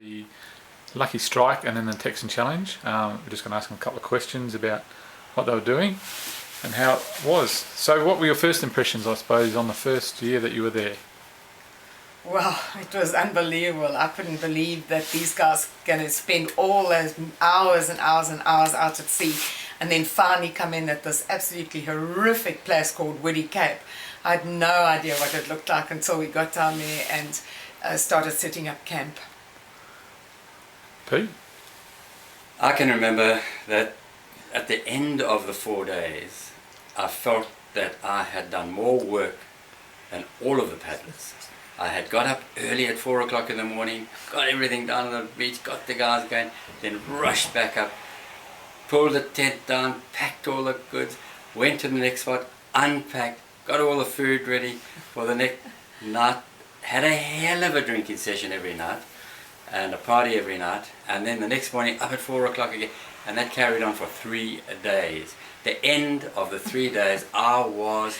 The Lucky Strike and then the Texan Challenge. We're just going to ask them a couple of questions about what they were doing and how it was. So what were your first impressions, I suppose, on the first year that you were there? Well, it was unbelievable. I couldn't believe that these guys were going to spend all those hours and hours and hours out at sea and then finally come in at this absolutely horrific place called Woody Cape. I had no idea what it looked like until we got down there and started setting up camp. Pete? I can remember that at the end of the 4 days, I felt that I had done more work than all of the paddlers. I had got up early at 4 o'clock in the morning, got everything done on the beach, got the guys going, then rushed back up, pulled the tent down, packed all the goods, went to the next spot, unpacked, got all the food ready for the next night, had a hell of a drinking session every night and a party every night, and then the next morning up at 4 o'clock again, and that carried on for 3 days. The end of the 3 days, I was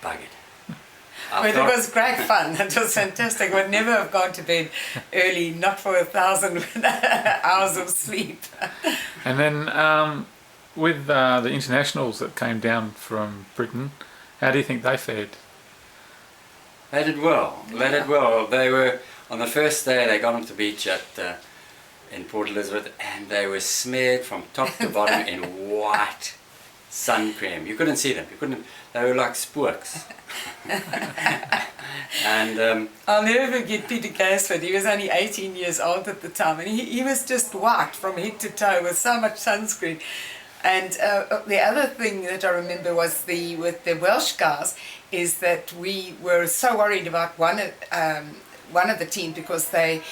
buggered. But it was great fun. It was fantastic. I would never have gone to bed early, not for 1,000 hours of sleep. And then with the internationals that came down from Britain, how do you think they fared? They did well. They did well. They were, on the first day they got onto the beach in Port Elizabeth, and they were smeared from top to bottom in white sun cream. You couldn't see them. They were like spooks. And I'll never forget Peter Gaisford. He was only 18 years old at the time, and he was just white from head to toe with so much sunscreen. And the other thing that I remember was with the Welsh guys is that we were so worried about one of the team because they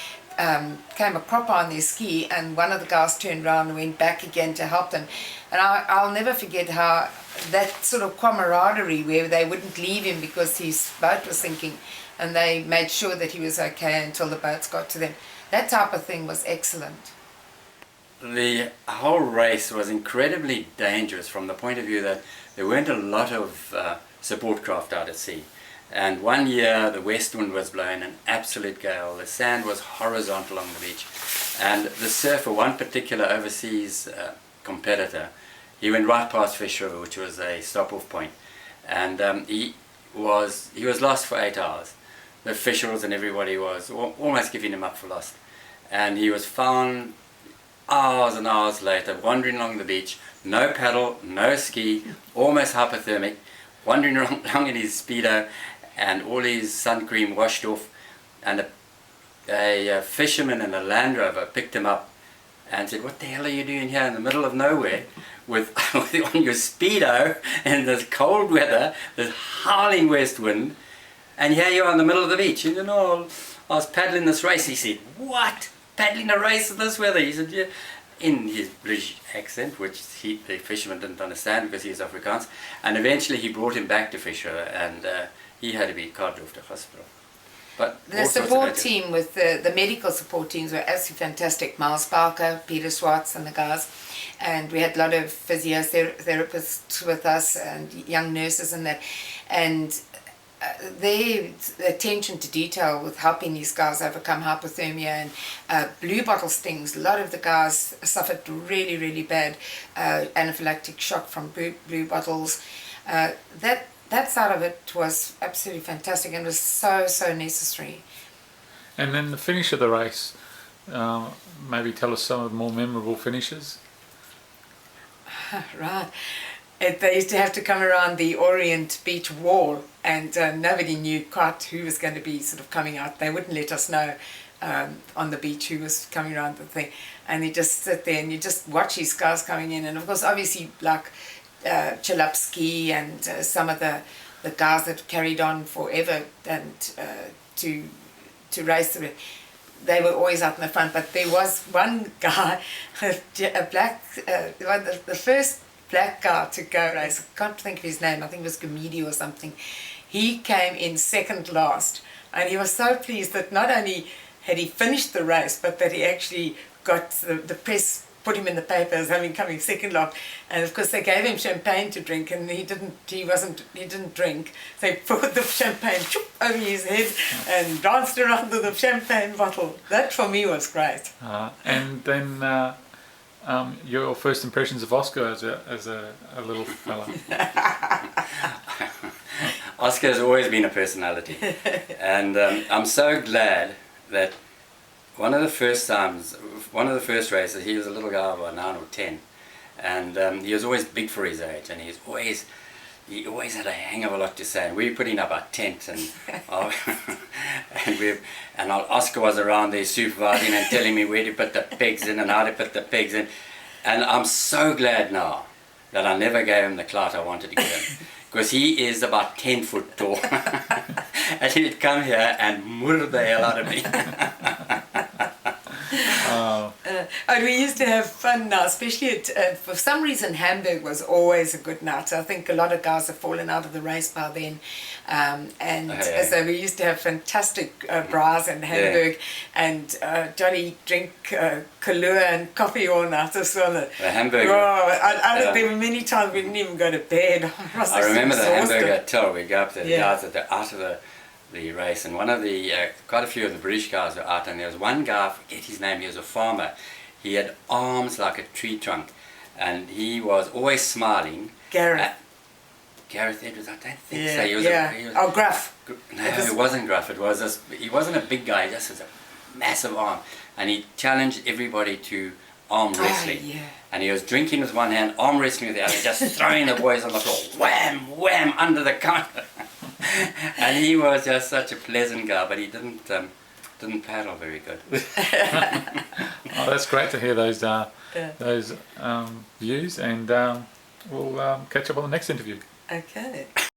came a cropper on their ski, and one of the guys turned around and went back again to help them. And I'll never forget how that sort of camaraderie where they wouldn't leave him because his boat was sinking, and they made sure that he was okay until the boats got to them. That type of thing was excellent. The whole race was incredibly dangerous from the point of view that there weren't a lot of support craft out at sea. And one year the west wind was blowing an absolute gale. The sand was horizontal on the beach, and the surfer, one particular overseas competitor, he went right past Fish River, which was a stop-off point, and he was lost for 8 hours. The officials and everybody was almost giving him up for lost, and he was found hours and hours later wandering along the beach, no paddle, no ski, almost hypothermic, wandering along in his Speedo and all his sun cream washed off, and a fisherman in a Land Rover picked him up and said, "What the hell are you doing here in the middle of nowhere with on your Speedo in this cold weather, this howling west wind, and here you are in the middle of the beach?" And I was paddling this race. He said, "What? Paddling a race in this weather?" He said, "Yeah," in his British accent, which the fisherman didn't understand because he was Afrikaans. And eventually he brought him back to Fish River, and he had to be carted off to hospital. But the support team with the medical support teams were absolutely fantastic. Miles Parker, Peter Swartz and the guys. And we had a lot of physiotherapists with us and young nurses and that. And their attention to detail with helping these guys overcome hypothermia and blue bottle stings. A lot of the guys suffered really, really bad anaphylactic shock from blue bottles. That side of it was absolutely fantastic and was so necessary. And then the finish of the race, maybe tell us some of the more memorable finishes. Right. They used to have to come around the Orient Beach wall, and nobody knew quite who was going to be sort of coming out. They wouldn't let us know on the beach who was coming around the thing. And you just sit there and you just watch these guys coming in. And of course, obviously, like Chalupsky and some of the guys that carried on forever and to race the they were always out in the front. But there was one guy, a black, the first black guy to go race, I can't think of his name, I think it was Gamidi or something. He came in second last, and he was so pleased that not only had he finished the race, but that he actually got the press put him in the paper as having coming second lap, and of course they gave him champagne to drink, and he didn't drink. So he poured the champagne over his head and danced around with the champagne bottle. That for me was great. And then your first impressions of Oscar as a little fella. Oscar has always been a personality, and I'm so glad that one of the first races, he was a little guy of about 9 or 10, and he was always big for his age, and he always had a hang of a lot to say. And we were putting up our tent, and and Oscar was around there supervising and telling me where to put the pegs in and how to put the pegs in. And I'm so glad now that I never gave him the clout I wanted to give him, because he is about 10 foot tall, and he'd come here and murder the hell out of me. And we used to have fun now, especially for some reason Hamburg was always a good night. I think a lot of guys have fallen out of the race by then, so we used to have fantastic bras in Hamburg, and Johnny drink Kahlua and coffee all night as well. The Hamburger. There were many times we didn't even go to bed. I remember the Hamburger till we go up to the guys that are out of the race, and one of the quite a few of the British guys were out, and there was one guy, I forget his name, he was a farmer. He had arms like a tree trunk, and he was always smiling. Gareth Edwards, I don't think so. He was Gruff. No, it wasn't Gruff. He wasn't a big guy, he just has a massive arm, and he challenged everybody to arm wrestling. And he was drinking with one hand, arm wrestling with the other, just throwing the boys on the floor, wham, wham, under the counter. And he was just such a pleasant guy, but he didn't paddle very good. Oh, that's great to hear those views, and we'll catch up on the next interview. Okay.